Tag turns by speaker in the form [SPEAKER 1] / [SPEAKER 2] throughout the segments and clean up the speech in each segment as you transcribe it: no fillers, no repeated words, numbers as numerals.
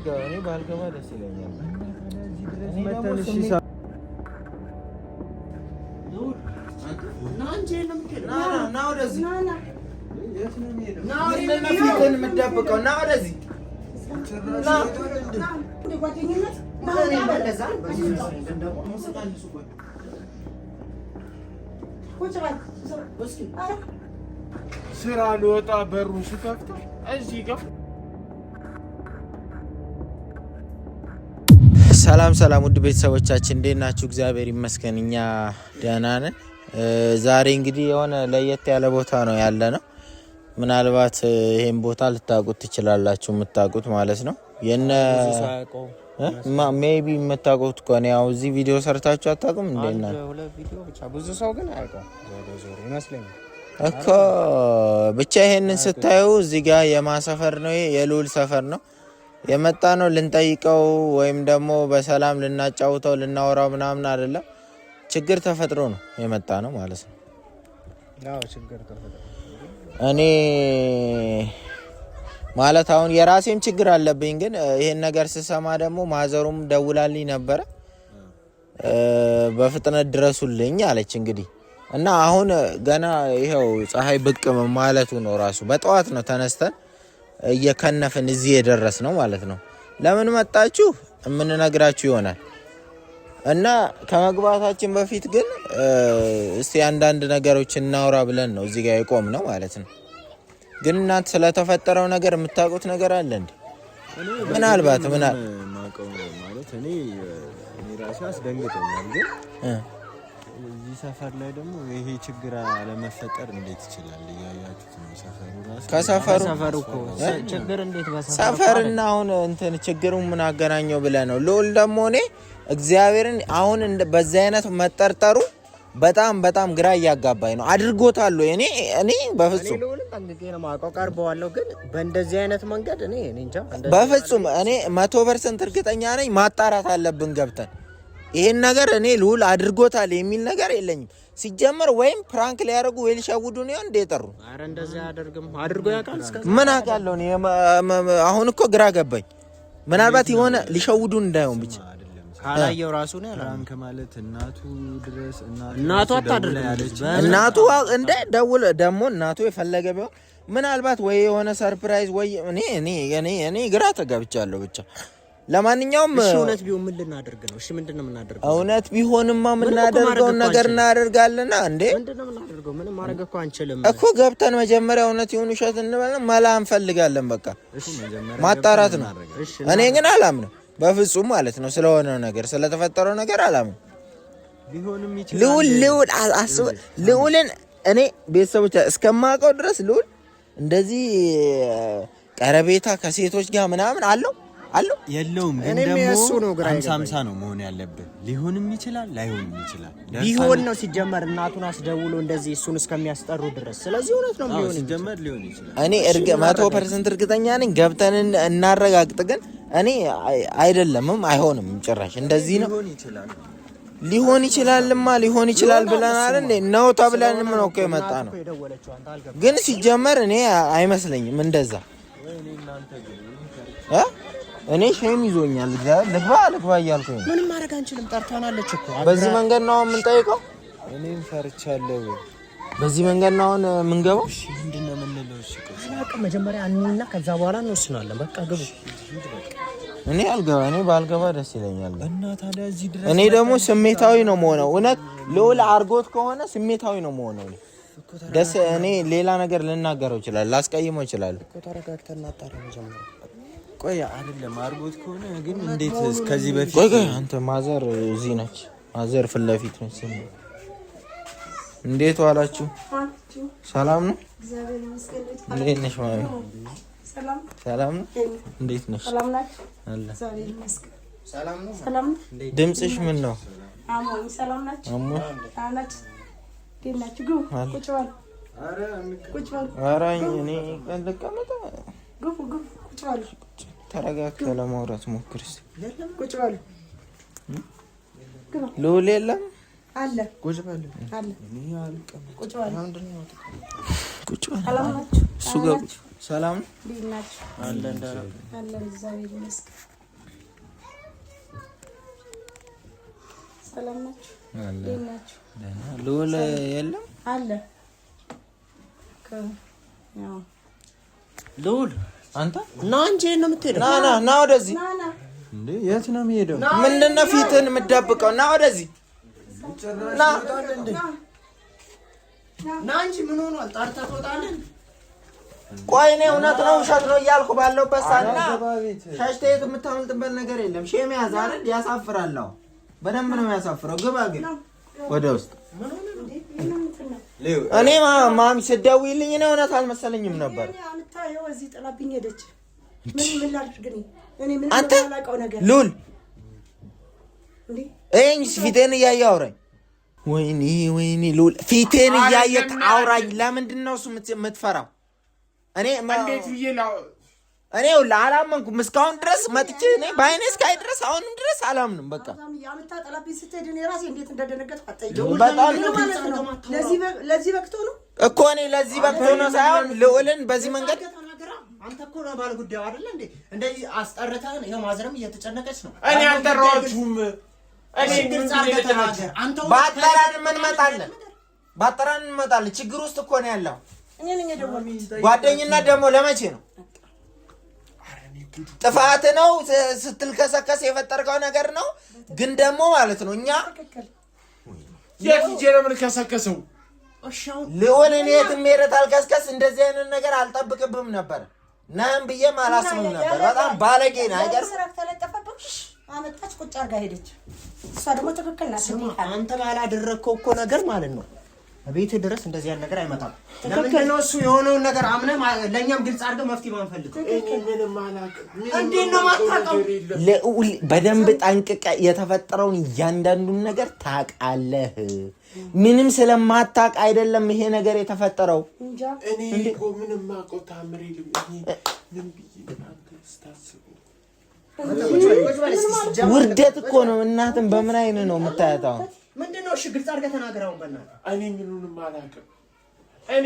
[SPEAKER 1] እኔ ባልገባ ደስ ይለኛል። ስራ ልወጣ በሩን ስከፍተው እዚህ ጋር ሰላም ውድ ቤተሰቦቻችን እንዴት ናችሁ? እግዚአብሔር ይመስገን እኛ ደህና ነን። ዛሬ እንግዲህ የሆነ ለየት ያለ ቦታ ነው ያለነው። ምናልባት ይሄን ቦታ ልታውቁት ትችላላችሁ፣ የምታውቁት ማለት ነው። የነ ሜቢ የምታውቁት ከሆነ ያው እዚህ ቪዲዮ ሰርታችሁ አታውቁም እንዴና?
[SPEAKER 2] ብዙ ሰው ግን አያውቀውም ይመስለኛል
[SPEAKER 1] እኮ። ብቻ ይሄንን ስታዩ እዚህ ጋር የማሰፈር ነው፣ የልዑል ሰፈር ነው። የመጣ ነው ልንጠይቀው ወይም ደግሞ በሰላም ልናጫውተው ልናወራው ምናምን አይደለም። ችግር ተፈጥሮ ነው የመጣ ነው ማለት ነው።
[SPEAKER 2] ያው ችግር ተፈጥሮ
[SPEAKER 1] እኔ ማለት አሁን የራሴም ችግር አለብኝ። ግን ይሄን ነገር ስሰማ ደግሞ ማዘሩም ደውላልኝ ነበረ። በፍጥነት ድረሱልኝ አለች እንግዲህ። እና አሁን ገና ይሄው ፀሐይ ብቅ ማለቱ ነው ራሱ። በጠዋት ነው ተነስተን እየከነፍን እዚህ የደረስ ነው ማለት ነው። ለምን መጣችሁ የምንነግራችሁ ይሆናል። እና ከመግባታችን በፊት ግን እስቲ አንዳንድ ነገሮች እናውራ ብለን ነው እዚህ ጋር የቆም ነው ማለት ነው። ግን እናንተ ስለተፈጠረው ነገር የምታውቁት ነገር አለ እንዴ? ምናልባት
[SPEAKER 3] ማውቀው ማለት እኔ ራሴ አስደንግጦኛል። ግን እዚህ ሰፈር ላይ ደግሞ ይሄ ችግር አለመፈጠር እንዴት ይችላል? እያያችሁት ነው ሰፈሩ ራሱ
[SPEAKER 2] ከሰፈሩ እኮ ችግር እንዴት በሰፈሩ
[SPEAKER 1] ሰፈርና አሁን እንትን ችግሩን ምን አገናኘው ብለህ ነው። ልዑል ደግሞ እኔ እግዚአብሔርን አሁን በዛ አይነት መጠርጠሩ በጣም ግራ እያጋባኝ ነው። አድርጎታል እኔ በፍጹም
[SPEAKER 2] ልዑልን ጠንቅቄ ነው የማውቀው፣ ቀርበዋለሁ። ግን በእንደዚህ አይነት መንገድ እኔ እንጃ
[SPEAKER 1] በፍጹም እኔ 100% እርግጠኛ ነኝ። ማጣራት አለብን ገብተን ይሄን ነገር እኔ ልዑል አድርጎታል የሚል ነገር የለኝም። ሲጀመር ወይም ፕራንክ ሊያደርጉ ወይ ሊሸውዱ ነው እንደ ጠሩ።
[SPEAKER 2] አረ እንደዛ ያደርግም አድርጎ ያውቃል እስከ
[SPEAKER 1] ምን አውቃለሁ እኔ። አሁን እኮ ግራ ገባኝ። ምናልባት የሆነ ሊሸውዱ እንዳይሆን ብቻ
[SPEAKER 2] ካላየው ራሱ ነው
[SPEAKER 3] ፕራንክ ማለት እናቱ ድረስ
[SPEAKER 2] እናቱ አታድርግ
[SPEAKER 1] እናቱ እንደ ደውል ደግሞ እናቱ የፈለገ ቢሆን ምናልባት ወይ የሆነ ሰርፕራይዝ ወይ እኔ ግራ ተጋብቻለሁ ብቻ። ለማንኛውም
[SPEAKER 2] እሺ እውነት ቢሆን ምን ልናደርግ ነው? እሺ ምንድነው የምናደርገው?
[SPEAKER 1] እውነት ቢሆንማ የምናደርገውን ነገር እናደርጋለና እንዴ
[SPEAKER 2] ምንድነው የምናደርገው? ምንም ማድረግ እኮ አንችልም
[SPEAKER 1] እኮ። ገብተን መጀመሪያ እውነት ይሁን ውሸት እንበልና መላ እንፈልጋለን። በቃ ማጣራት ነው። እኔ ግን አላምንም በፍጹም ማለት ነው። ስለሆነው ነገር ስለተፈጠረው ነገር አላምንም።
[SPEAKER 3] ሊሆንም ይችላል።
[SPEAKER 1] ልዑልን እኔ ቤተሰቦች እስከማውቀው ድረስ ልዑል እንደዚህ ቀረቤታ ከሴቶች ጋር ምናምን አለው
[SPEAKER 3] የለውም። ግን ደግሞ 50-50 ነው መሆን ያለበት። ሊሆንም ይችላል ላይሆንም ይችላል።
[SPEAKER 2] ቢሆን ነው ሲጀመር እናቱን አስደውሎ እንደዚህ እሱን እስከሚያስጠሩ ድረስ። ስለዚህ እውነት ነው ሊሆን
[SPEAKER 3] ሲጀመር ሊሆን ይችላል።
[SPEAKER 1] እኔ 100% እርግጠኛ ነኝ። ገብተን እናረጋግጥ። ግን እኔ አይደለምም አይሆንም ጭራሽ እንደዚህ ነው። ሊሆን ይችላል ብለን አይደል ነው ተብለንም ነው እኮ የመጣ ነው። ግን ሲጀመር እኔ አይመስለኝም እንደዛ እኔ ሼም ይዞኛል። እግዚአብሔር ልግባ እያልኩኝ
[SPEAKER 2] ምንም ማድረግ አንችልም። ጠርታናለች እኮ
[SPEAKER 1] በዚህ መንገድ ነው የምንጠይቀው።
[SPEAKER 3] እኔም ፈርቻለሁ።
[SPEAKER 1] በዚህ መንገድ ነው አሁን የምንገባው።
[SPEAKER 3] እሺ ምንድነው የምንለው? እሺ
[SPEAKER 2] መጀመሪያ እንይና ከዛ በኋላ እንወስናለን። በቃ ግቡ።
[SPEAKER 1] እኔ ባልገባ ደስ ይለኛል።
[SPEAKER 3] እና ታዲያ እዚህ ድረስ
[SPEAKER 1] እኔ ደግሞ ስሜታዊ ነው መሆነው። እውነት ልዑል አርጎት ከሆነ ስሜታዊ ነው መሆነው። ደስ እኔ ሌላ ነገር ልናገረው ይችላል፣ ላስቀይመው ይችላል
[SPEAKER 2] እኮ። ተረጋግተን እናጣራ መጀመሪያ።
[SPEAKER 3] ቆይ አይደለም አርጎት ከሆነ ግን እንዴት ከዚህ በፊት
[SPEAKER 1] ቆይ አንተ ማዘር እዚህ ነች። ማዘር ፊት ለፊት ነች። እንዴት ዋላችሁ? ሰላም ነው?
[SPEAKER 4] እግዚአብሔር ይመስገን።
[SPEAKER 1] እንዴት ነሽ ማሚ? ሰላም ነው? እንዴት ነሽ?
[SPEAKER 4] ሰላም ናችሁ?
[SPEAKER 1] አለ
[SPEAKER 4] እግዚአብሔር ይመስገን።
[SPEAKER 2] ሰላም ነው?
[SPEAKER 4] ሰላም ነው?
[SPEAKER 1] ድምጽሽ ምን ነው?
[SPEAKER 4] አሞኝ። ሰላም ናችሁ? አናች ዴናችሁ ግቡ። ቁጭ በሉ። ቁጭ በሉ።
[SPEAKER 1] ኧረ እኔ ልቀመጥ።
[SPEAKER 4] ግቡ ቁጭ በሉ።
[SPEAKER 1] ተረጋግተህ ለማውራት ሞክር እስኪ።
[SPEAKER 4] ቁጭ በሉ።
[SPEAKER 1] ልዑል የለም
[SPEAKER 4] አለ።
[SPEAKER 1] ቁጭ በሉ።
[SPEAKER 4] አለ። ቁጭ በሉ።
[SPEAKER 1] ቁጭ በሉ።
[SPEAKER 4] ሰላም ናችሁ?
[SPEAKER 1] እሱ ጋር ሰላም ነው?
[SPEAKER 4] ዴናችሁ?
[SPEAKER 2] አለ
[SPEAKER 4] እግዚአብሔር ይመስገን። ሰላም ናችሁ? እንዴት ናችሁ?
[SPEAKER 1] ልውል የለም
[SPEAKER 4] አለ
[SPEAKER 2] ያው ልውል አንተ ና እንጂ ነው የምትሄደው?
[SPEAKER 1] ና ወደዚህ።
[SPEAKER 3] እንዴ የት ነው የሚሄደው?
[SPEAKER 1] ምንድን ነው ፊትህን የምትደብቀው? ና ወደዚህ ና
[SPEAKER 2] እንጂ ምን ሆኗል? ጠርተህ ትወጣለህ?
[SPEAKER 1] ቆይ እኔ እውነት ነው ውሸት ነው እያልኩ ባለሁበት ሳና ሸሽተህ የምታመልጥበት ነገር የለም። ሼም ያዝ አይደል? ያሳፍራል። በደንብ ነው የሚያሳፍረው። ግባ ግን ወደ ውስጥ። እኔ ማሚ ስትደውይልኝ እኔ እውነት አልመሰለኝም ነበር። አንተ ሉል እኔ ፊቴን እያየህ አውራኝ። ወይኔ ሉል ፊቴን እያየህ አውራኝ። ለምንድን ነው እሱ የምትፈራው? እኔ አላመንኩም እስካሁን ድረስ መጥቼ እኔ በአይኔ እስካይ ድረስ አሁንም ድረስ አላምንም። በቃ በጣም
[SPEAKER 4] ለዚህ በቅቶ ነው
[SPEAKER 1] እኮ እኔ ለዚህ በቅቶ ነው ሳይሆን ልዑልን በዚህ መንገድ
[SPEAKER 2] አንተ እኮ ነው ባለ ጉዳዩ አይደል እንዴ? እንደዚህ አስጠርተን ይሄ ማዝረም እየተጨነቀች ነው።
[SPEAKER 3] እኔ አልጠራኋችሁም። እኔ
[SPEAKER 2] ግልጽ አድርገህ ተናገር። አንተ
[SPEAKER 1] ባጠራን እንመጣለን። ችግር ውስጥ እኮ ነው ያለው። ጓደኝነት ደግሞ ለመቼ ነው? ጥፋት ነው ስትልከሰከስ የፈጠርከው ነገር ነው። ግን ደግሞ ማለት ነው እኛ
[SPEAKER 3] የት ሂጄ ነው የምልከሰከሰው?
[SPEAKER 1] ልዑል እኔ የትም ሄደህ አልከስከስ። እንደዚህ አይነት ነገር አልጠብቅብህም ነበር። ነህም ብዬም አላስብም ነበር። በጣም ባለጌ ነህ። አይገርም?
[SPEAKER 4] አመጣች ቁጭ አድርጋ ሄደች። እሷ ደግሞ ትክክል ናት።
[SPEAKER 2] አንተ ባላደረግከው እኮ ነገር ማለት ነው ቤት ድረስ እንደዚህ ያለ ነገር አይመጣም። ለምን ነው እሱ የሆነውን ነገር አምነህ ለኛም ግልጽ አድርገህ መፍትሄ ማንፈልገው?
[SPEAKER 3] እኔ ምንም አላውቅም።
[SPEAKER 2] እንዴት ነው ማታውቀው?
[SPEAKER 1] ልዑል በደንብ ጠንቅቀህ የተፈጠረውን እያንዳንዱን ነገር ታውቃለህ። ምንም ስለማታውቅ አይደለም ይሄ ነገር የተፈጠረው።
[SPEAKER 3] እኔ እኮ ምንም አውቀው ታምር የለም። ምን ብዬ ስታስቡ
[SPEAKER 1] ውርደት እኮ ነው። እናትን በምን አይነት ነው የምታያት? አሁን
[SPEAKER 2] ምንድነው? እሺ ግልጽ አድርገህ ተናገር። አሁን በእናትህ
[SPEAKER 3] እኔ ምኑንም አላውቅም። እኔ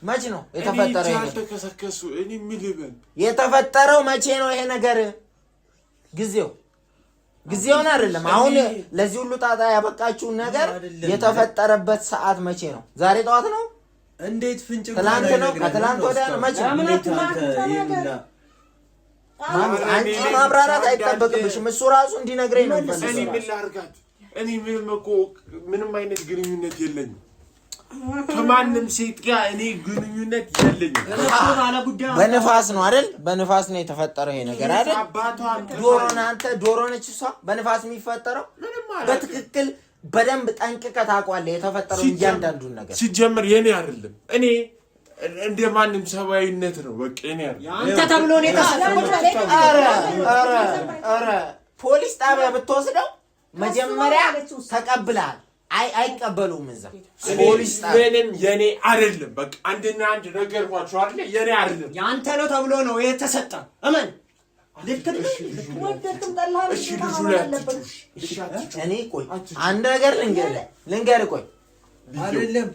[SPEAKER 1] መቼ ነው የተፈጠረው?
[SPEAKER 3] እኔ ተከሰከሱ። እኔ ምን ልበል?
[SPEAKER 1] የተፈጠረው መቼ ነው ይሄ ነገር? ጊዜውን አይደለም። አሁን ለዚህ ሁሉ ጣጣ ያበቃችሁ ነገር የተፈጠረበት ሰዓት መቼ ነው? ዛሬ ጠዋት ነው?
[SPEAKER 3] እንዴት ፍንጭ?
[SPEAKER 1] ትላንት ነው? ከትላንት ወዲያ ነው? መቼ ነው? አንቺ ማብራራት አይጠበቅብሽም። እሱ ራሱ እንዲነግረኝ ነው።
[SPEAKER 3] እኔ ምን ላድርጋት? እኔ ምንም አይነት ግንኙነት የለኝም ከማንም ሴት ጋር። እኔ ግንኙነት የለኝም።
[SPEAKER 1] በንፋስ ነው አይደል? በንፋስ ነው የተፈጠረው ይሄ ነገር አይደል? ዶሮ ነች እሷ። በንፋስ የሚፈጠረው በትክክል በደንብ ጠንቅቀህ ታውቃለህ የተፈጠረው እያንዳንዱን ነገር።
[SPEAKER 3] ሲጀምር የኔ አይደለም። እኔ እንደማንም ሰብአዊነት ነው። በቃ እኔ
[SPEAKER 2] አንተ ተብሎ ነው የተሰጠው።
[SPEAKER 1] ኧረ ፖሊስ ጣቢያ ብትወስደው መጀመሪያ ተቀብለሃል። አይቀበሉም እዛ ፖሊስ ጣቢያ።
[SPEAKER 3] ምንም የኔ አይደለም። በቃ አንድና አንድ ነገርኳችሁ አይደል? የኔ አይደለም።
[SPEAKER 2] ያንተ ነው ተብሎ ነው የተሰጠ። እመን
[SPEAKER 1] እኔ ቆይ አንድ ነገር ልንገርህ። ቆይ
[SPEAKER 3] አይደለም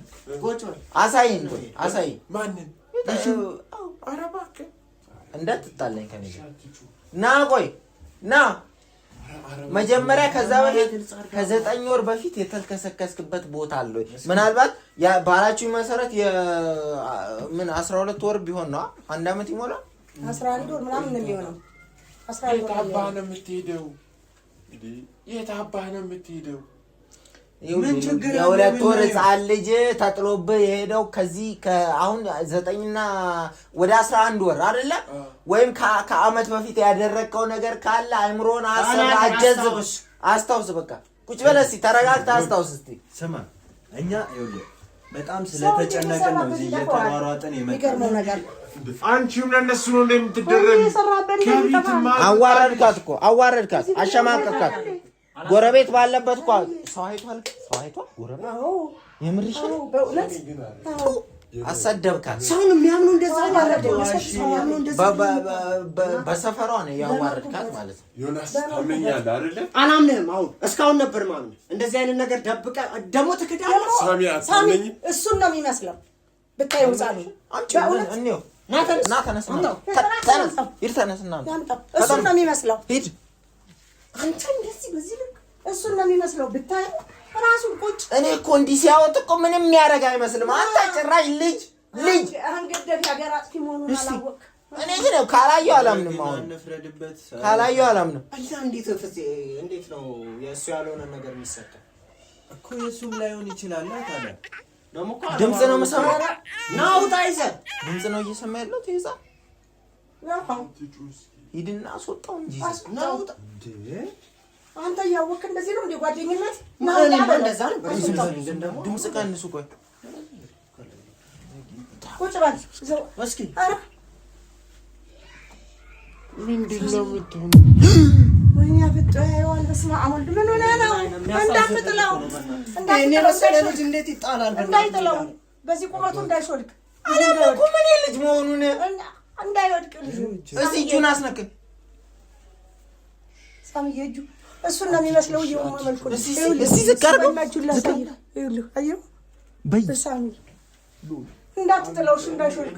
[SPEAKER 1] አሳይን። ቆይ አሳይን።
[SPEAKER 3] ማንን? ኧረ እባክህ
[SPEAKER 1] እንዳትጣለኝ ከኔ ጋር ና። ቆይ ና መጀመሪያ። ከዛ በፊት ከ9 ወር በፊት የተልከሰከስክበት ቦታ አለ ወይ? ምናልባት ባላችሁ መሰረት ምን 12 ወር ቢሆን ነው? 1 አመት ይሞላል።
[SPEAKER 4] 11 ወር ምናምን ነው የሚሆነው።
[SPEAKER 3] የት አባህ ነው የምትሄደው? የት አባህ ነው የምትሄደው?
[SPEAKER 1] የሁለት ወር ሕፃን ልጅ ተጥሎብህ የሄደው ከዚህ አሁን 9ና ወደ 11 ወር አይደለ? ወይም ከአመት በፊት ያደረግከው ነገር ካለ አይምሮን አስታውስ። በቃ ቁጭ በለህ እስኪ ተረጋግተህ አስታውስ እስኪ።
[SPEAKER 5] ስማ እኛ ይኸውልህ በጣም ስለተጨነቀን ነው እዚህ እየተሯሯጥን የመጣነው።
[SPEAKER 3] አንቺም ለእነሱ ነው እንደምትደረግ።
[SPEAKER 1] አዋረድካት፣ አሸማቀካት። ጎረቤት ባለበት እኮ ሰው አይቷል። ጎረቤት የምርሽ ነው። አሰደብካት።
[SPEAKER 2] ሰውን የሚያምኑ እንደዛ
[SPEAKER 1] በሰፈሯ ነው ያዋረድካት ማለት ነው።
[SPEAKER 3] ዮናስ ታምኛለህ አይደለ?
[SPEAKER 2] አላምንህም። አሁን እስካሁን ነበር ማምነህ። እንደዚህ አይነት ነገር ደብቀህ ደግሞ ትክዳለህ።
[SPEAKER 3] ሳሚ
[SPEAKER 4] እሱን ነው የሚመስለው ብታየው ህፃኑ።
[SPEAKER 1] ና ተነስ። ሂድ ተነስና
[SPEAKER 4] እሱን ነው የሚመስለው።
[SPEAKER 1] ሂድ
[SPEAKER 4] አንተ እንደዚህ በዚህ ልክ እሱን ነው የሚመስለው ብታይ ራሱን ቁጭ
[SPEAKER 1] እኔ እኮ እንዲህ ሲያወጥ እኮ ምንም የሚያደርግ አይመስልም። አንተ ጭራሽ ልጅ
[SPEAKER 4] አንገደፍ ያገር አጥፊ መሆኑን አላወቅ።
[SPEAKER 1] እኔ ግን ካላየሁ አላምንም። አሁን
[SPEAKER 5] እንፍረድበት።
[SPEAKER 1] ካላየሁ አላምንም።
[SPEAKER 2] እንዴት ነው የእሱ ያልሆነ ነገር የሚሰጠው
[SPEAKER 5] እኮ? የእሱም ላይሆን ይችላል። ታዲያ
[SPEAKER 2] ደግሞ እኮ
[SPEAKER 1] ድምፅ ነው የምሰማው።
[SPEAKER 2] ናውጣ ይዘህ
[SPEAKER 1] ድምፅ ነው እየሰማ ያለው። ትይዛ ሂድና አስወጣው እንጂ
[SPEAKER 2] ናውጣ።
[SPEAKER 4] አንተ እያወቅህ እንደዚህ ነው እንደ ጓደኝነት
[SPEAKER 2] እንደዛ ነው።
[SPEAKER 1] ድምፅ ቀንሱ። ቆይ
[SPEAKER 4] ቁጭ በል
[SPEAKER 2] እስኪ።
[SPEAKER 4] ኧረ
[SPEAKER 3] ምንድን ነው የምትሆኑ?
[SPEAKER 4] ወይኔ አፍጥኸዋል። በስመ አብ ወልድ። ምን ሆነህ ነው? እንዳትጥለው
[SPEAKER 2] እንዴት ይጣላል?
[SPEAKER 4] እንዳይጥለው በዚህ ቁመቱ እንዳይሾልክ
[SPEAKER 1] አላውቅም። ምን ልጅ መሆኑን
[SPEAKER 4] እንዳይወድቅ ልጁ
[SPEAKER 1] እስኪ እጁን አስነክል።
[SPEAKER 4] ሳምዬ እጁ እሱን ነው የሚመስለው። ይኸውማ መልኩ
[SPEAKER 1] እስኪ ዝቅ አድርገው።
[SPEAKER 4] ይኸውልህ አየሁ በሳሚ እንዳትጥለው እሱ እንዳይሾልክ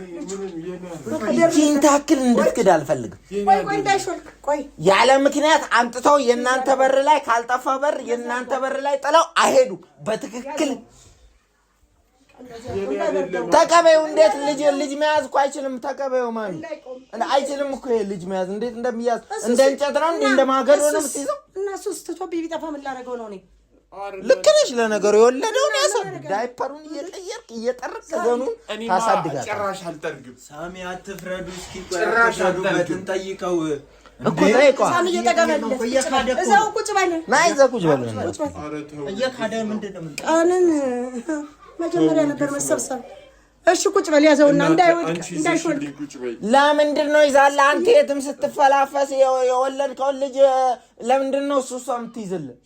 [SPEAKER 1] ይህን ታክል እንድትክድ አልፈልግም።
[SPEAKER 4] ቆይ እንዳይሾልክ ቆይ
[SPEAKER 1] ያለ ምክንያት አምጥተው የእናንተ በር ላይ ካልጠፋ በር የእናንተ በር ላይ ጥለው አይሄዱ። በትክክል ተቀበዩ። እንዴት ልጅ መያዝ እኮ አይችልም። ተቀበዩ ማሚ አይችልም እኮ ይሄ ልጅ መያዝ እንዴት እንደሚያዝ እንደ እንጨት ነው እንደ ማገዶ ነው የምትይዘው።
[SPEAKER 4] እና እሱ ስትቶብኝ ቢጠፋ ምን ላደርገው ነው እኔ?
[SPEAKER 1] ልክ ነሽ። ለነገሩ የወለደውን ያሳድግ። ዳይፐሩን እየቀየርክ እየጠረቅ ዘኑን ታሳድጋለህ።
[SPEAKER 3] ጭራሽ አልጠርግም።
[SPEAKER 5] ሳሚ አትፍረዱ። እስኪ ጭራሻዱበትን ጠይቀው
[SPEAKER 1] እኮ ጠይቀው።
[SPEAKER 4] ሳሚ እየተገመለ እዛው ቁጭ በል
[SPEAKER 1] ናይ እዛ ቁጭ በል።
[SPEAKER 2] እየካደ ምንድን ነው
[SPEAKER 4] ቀንን መጀመሪያ ነበር መሰብሰብ። እሺ ቁጭ በል ያዘውና እንዳይወድቅ እንዳይሾልክ።
[SPEAKER 1] ለምንድን ነው ይዛለ? አንተ የትም ስትፈላፈስ የወለድከውን ልጅ ለምንድን ነው እሷ የምትይዝልህ?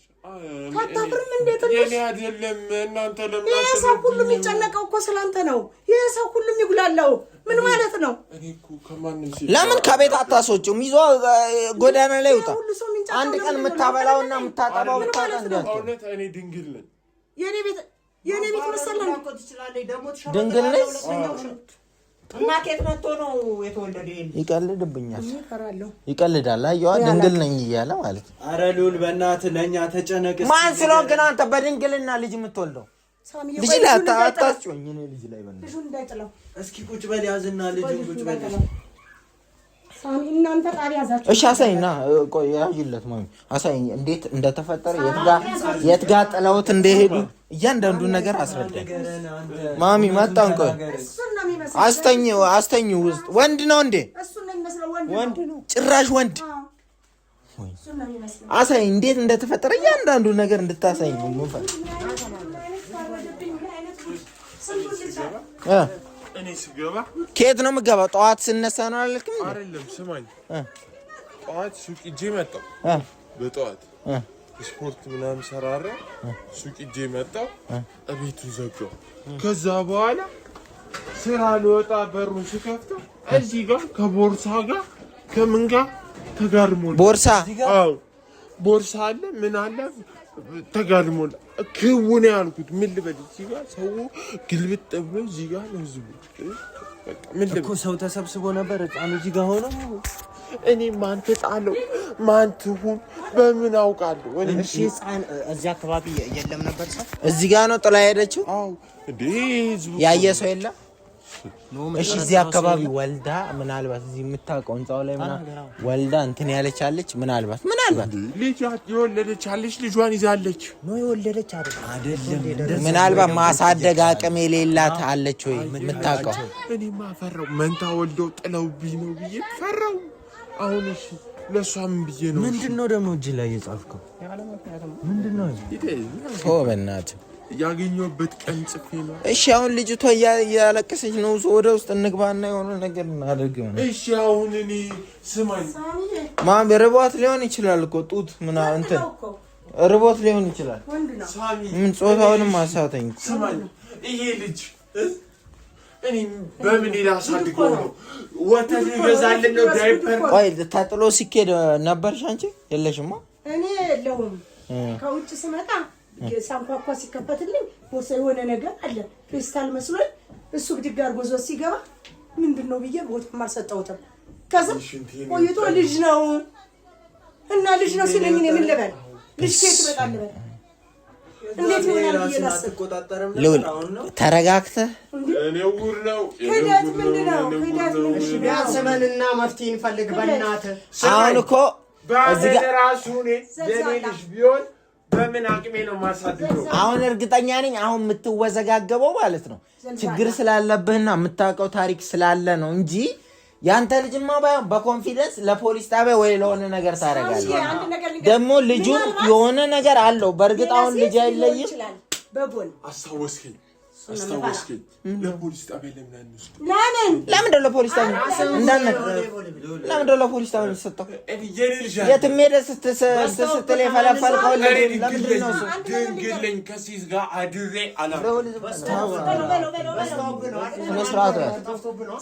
[SPEAKER 4] ታታፍርም እንዴት ነው?
[SPEAKER 3] የኔ አይደለም እናንተ ለምን?
[SPEAKER 4] ይሄ ሰው ሁሉ የሚጨነቀው እኮ ስላንተ ነው። ይሄ ሰው ሁሉ የሚጉላለው ምን ማለት ነው?
[SPEAKER 3] እኔ እኮ ከማንም
[SPEAKER 1] ለምን ከቤት አታስወጪውም? ይዞ ጎዳና ላይ ይውጣ። አንድ ቀን የምታበላውና የምታጠባው ብታጣ እንዴት?
[SPEAKER 3] እውነት እኔ ድንግል ነኝ።
[SPEAKER 4] የኔ ቤት መሰለህ
[SPEAKER 1] ድንግል ነኝ።
[SPEAKER 2] እና ከየት መጥቶ ነው የተወለደ?
[SPEAKER 1] ይቀልድብኛል፣ ይቀልዳል። አየዋ ድንግል ነኝ እያለ ማለት ነው።
[SPEAKER 5] ኧረ ልውል በእናትህ ለእኛ ተጨነቅ።
[SPEAKER 1] ማን ስለሆንክ ግን አንተ በድንግልና ልጅ የምትወልደው? ልጅ ላይ አታስጮኝ። እኔ ልጅ ላይ
[SPEAKER 4] ልጁን እንዳይጥለው
[SPEAKER 5] እስኪ ቁጭ በል ያዝና ልጁን ቁጭ በል
[SPEAKER 4] ሳሚ። እናንተ ጣሪ ያዛችሁ።
[SPEAKER 1] እሺ አሳይና፣ ቆይ ያዥለት ማሚ አሳይኝ፣ እንዴት እንደተፈጠረ የት ጋር ጥለውት እንደሄዱ እያንዳንዱን ነገር አስረዳኝ ማሚ። መጣን። ቆይ አስተኝ ውስጥ ወንድ ነው እንዴ? ወንድ ነው ጭራሽ ወንድ። አሳይ እንዴት እንደተፈጠረ እያንዳንዱን ነገር እንድታሳይ ነው የምፈልግ።
[SPEAKER 3] እኔ ስገባ
[SPEAKER 1] ከየት ነው የምገባው? ጠዋት ስነሳ ነው አላልክም?
[SPEAKER 3] አይደለም ስማኝ፣ ጠዋት ሱቅ ሂጅ መጣሁ። በጠዋት ስፖርት ምናምን ሰራራ ሱቅ ሂጅ መጣሁ። እቤቱን ዘጋው። ከዛ በኋላ ስራ ልወጣ በሩን ስከፍተው እዚህ ጋር ከቦርሳ ጋር ከምን ጋር ተጋድሞ
[SPEAKER 1] ቦርሳ?
[SPEAKER 3] አዎ ቦርሳ አለ ምን አለ ተጋድሞ ክውን ያልኩት ምን ልበል? እዚህ ጋር ሰው ግልብጥ ብሎ እዚህ ጋር ነው ህዝቡ። በቃ ምን ልበል
[SPEAKER 5] እኮ ሰው ተሰብስቦ ነበር። ህፃኑ እዚህ ጋር ሆኖ
[SPEAKER 3] እኔ ማን ተጣለው ማን ትሁን በምን አውቃለሁ?
[SPEAKER 2] እሺ ህፃን እዚህ አካባቢ የለም ነበር ሰው?
[SPEAKER 1] እዚህ ጋር ነው ጥላ ሄደችው?
[SPEAKER 3] አዎ እንዴ ህዝቡ
[SPEAKER 1] ያየ ሰው የለም? እሺ እዚህ አካባቢ ወልዳ ምናልባት እዚህ የምታውቀው ህንጻው ላይ ወልዳ እንትን ያለች አለች? ምናልባት
[SPEAKER 3] ልጅ የወለደች አለች፣ ልጇን ይዛለች
[SPEAKER 2] ነው የወለደች አይደለም።
[SPEAKER 1] ምናልባት ማሳደግ አቅም የሌላት አለች ወይ የምታውቀው?
[SPEAKER 3] እኔማ ፈራው መንታ ወልደው ጥለውብኝ ነው ብዬ ፈራው። አሁን እሺ ለሷ ምን ብዬ ነው?
[SPEAKER 5] ምንድነው ደግሞ እጅ ላይ የጻፍከው? ምንድነው?
[SPEAKER 1] በእናትህ
[SPEAKER 3] ያገኘሁበት ቀን ጽፌ ነው።
[SPEAKER 1] እሺ አሁን ልጅቷ እያለቀሰች ነው። ወደ ውስጥ እንግባና የሆነ ነገር እናድርግ ነው።
[SPEAKER 3] እሺ አሁን እኔ ስማኝ
[SPEAKER 1] ማም ርቦት ሊሆን ይችላል እኮ ጡት ምናምን እንትን ርቦት ሊሆን ይችላል። ምን ጾታውንም አሳተኝ።
[SPEAKER 3] ስማኝ ይሄ ልጅ እኔ በምን ላሳድገው ነው? ወተት ይገዛልን ነው ዳይፐር?
[SPEAKER 1] ቆይ ተጥሎ ሲኬድ ነበርሽ አንቺ? የለሽማ?
[SPEAKER 4] እኔ የለውም። ከውጭ ስመጣ ሳንኳኳ ሲከፈትልኝ ቦርሳ የሆነ ነገር አለ ክሪስታል መስሎኝ እሱ ብድግ አድርጎ ዞት ሲገባ ምንድነው ብዬ ቦታም አልሰጠሁትም። ከዛ ቆይቶ ልጅ ነው እና ልጅ ነው ሲለኝ እኔ ምን ልበል? ልጅ ከየት ይመጣል ልበል? እንዴት ይሆናል ብዬ ላስብ።
[SPEAKER 1] ልውል ተረጋግተህ
[SPEAKER 5] እኔው ጉር ነው
[SPEAKER 4] ክህደት ምንድን ነው? ክህደት ምንድን ነው?
[SPEAKER 2] ቢያንስ በልና መፍትሄ እንፈልግ በእናትህ።
[SPEAKER 1] አሁን እኮ እዚህ ጋር
[SPEAKER 5] ራሱ የኔ ልጅ ቢሆን በምን አቅሜ ነው ማሳድገው?
[SPEAKER 1] አሁን እርግጠኛ ነኝ አሁን የምትወዘጋገበው ማለት ነው ችግር ስላለብህና የምታውቀው ታሪክ ስላለ ነው እንጂ ያንተ ልጅማ ባይሆን በኮንፊደንስ ለፖሊስ ጣቢያ ወይ ለሆነ ነገር ታረጋለህ። ደግሞ ልጁ የሆነ ነገር አለው። በእርግጥ አሁን ልጅ አይለይም።
[SPEAKER 5] አስታወስከኝ ለፖሊስ ጣቢያ
[SPEAKER 1] ለምን ደው ለፖሊስ ጣቢያ እንዳነቅ ለምን ደው ለፖሊስ ጣቢያ ተሰጠው? የትም ሄደህ ስትል የፈለፈልከው ለምንድን ነው እሱ?
[SPEAKER 5] ድንግልኝ ከሲስ ጋር አድሬ አላ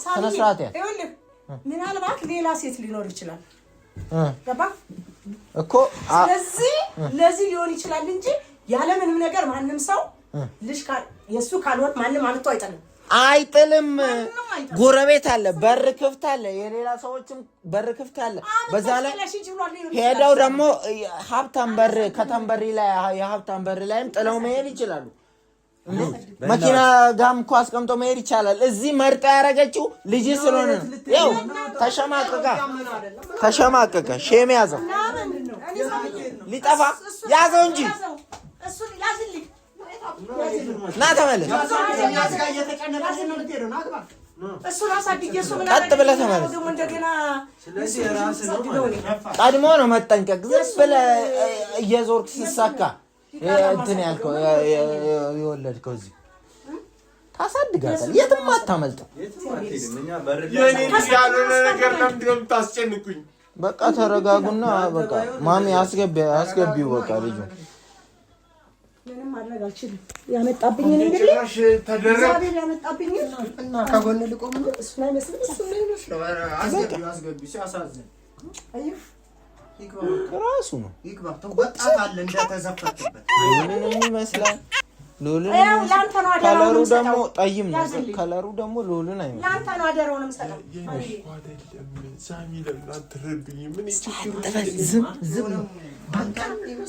[SPEAKER 1] ስነ ስርዓት
[SPEAKER 4] ምናልባት ሌላ ሴት ሊኖር ይችላል። ገባ
[SPEAKER 1] እኮ
[SPEAKER 4] ስለዚህ ለዚህ ሊሆን ይችላል እንጂ ያለ ምንም ነገር ማንም ሰው ልጅ የሱ ካልሆነ ማንም አምጥቶ
[SPEAKER 1] አይጥልም። ጎረቤት አለ፣ በር ክፍት አለ፣ የሌላ ሰዎችም በር ክፍት አለ። በዛ ላይ ሄደው ደግሞ ሀብታም በር ከተንበሪ ላይ የሀብታም በር ላይም ጥለው መሄድ ይችላሉ። መኪና ጋም እኮ አስቀምጦ መሄድ ይቻላል። እዚህ መርጣ ያረገችው ልጅ ስለሆነ ነው። ያው ተሸማቀቀ ሼም ያዘው ሊጠፋ ያዘው እንጂ ና ተመለስ። ቀጥ ብለህ ተመለስ። ቀድሞ ነው መጠንቀቅ። ዝም ብለህ እየዞርክ ስትሳካ እንትን ያልከው የወለድከው እዚህ ታሳድጋታለህ። የትም አታመልጥም።
[SPEAKER 5] ያልሆነ ነገር ለምንድን ነው የምታስጨንቁኝ?
[SPEAKER 1] በቃ ተረጋጉና በቃ ማሚ አስገቢው በቃ ልጁ
[SPEAKER 4] ምንም ማድረግ አልችልም። ያመጣብኝ እንግዲህ እግዚአብሔር ያመጣብኝ እና
[SPEAKER 2] ከጎን ልቆም ነው።
[SPEAKER 4] እሱ ላይ መስል
[SPEAKER 2] አስገቢ ሲያሳዝን
[SPEAKER 1] ራሱ ነው
[SPEAKER 2] ይግባ ተወጣት አለ እንደተዘፈተበት
[SPEAKER 1] ምንም ይመስላል። ሎልን
[SPEAKER 4] ላንተ ነው አደረው።
[SPEAKER 1] ከለሩ ደግሞ ጠይም ነው። ከለሩ ደግሞ ሎልን አይመስልም።
[SPEAKER 4] ላንተ ነው አደረው ነው መሰለኝ።
[SPEAKER 5] ሳሚ ለምን አትረዱኝ? ምን ይችላል?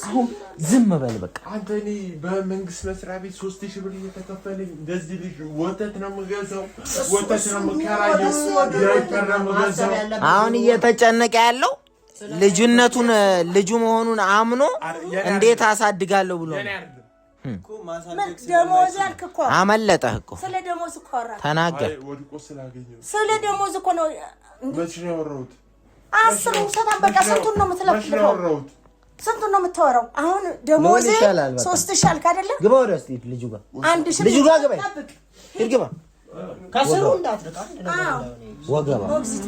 [SPEAKER 1] አሁን ዝም በል በቃ።
[SPEAKER 5] አንተ እኔ በመንግስት መስሪያ ቤት 3000 ብር እየተከፈለኝ እንደዚህ ልጅ ወተት ነው የምገዛው፣ ወተት ነው የምከራየው፣ ያይቀር ነው የምገዛው።
[SPEAKER 1] አሁን እየተጨነቀ ያለው ልጅነቱን ልጁ መሆኑን አምኖ እንዴት አሳድጋለሁ ብሎ
[SPEAKER 4] ደሞዝ ያልክ እኮ
[SPEAKER 1] አመለጠህ እኮ።
[SPEAKER 4] ስለ ደሞዝ እኮ አወራህ
[SPEAKER 1] ተናገር።
[SPEAKER 5] ወድቆ ስላገኘው
[SPEAKER 4] ስለ ደሞዝ እኮ ነው።
[SPEAKER 5] መቼ ነው ያወራሁት?
[SPEAKER 4] 10 ሰዓት በቃ ስንቱን ነው የምትለፍልፈው? ስንቱን ነው የምታወራው? አሁን ደሞዝ 3000 አልክ አይደለ?
[SPEAKER 1] ግባ ወደ እስቲ ልጁ ጋር
[SPEAKER 4] 1000
[SPEAKER 1] ልጁ ጋር ግባ። ሂድ ግባ።
[SPEAKER 2] ከስሩ እንዳትርቃ
[SPEAKER 1] ወገባ
[SPEAKER 4] ሞግዚት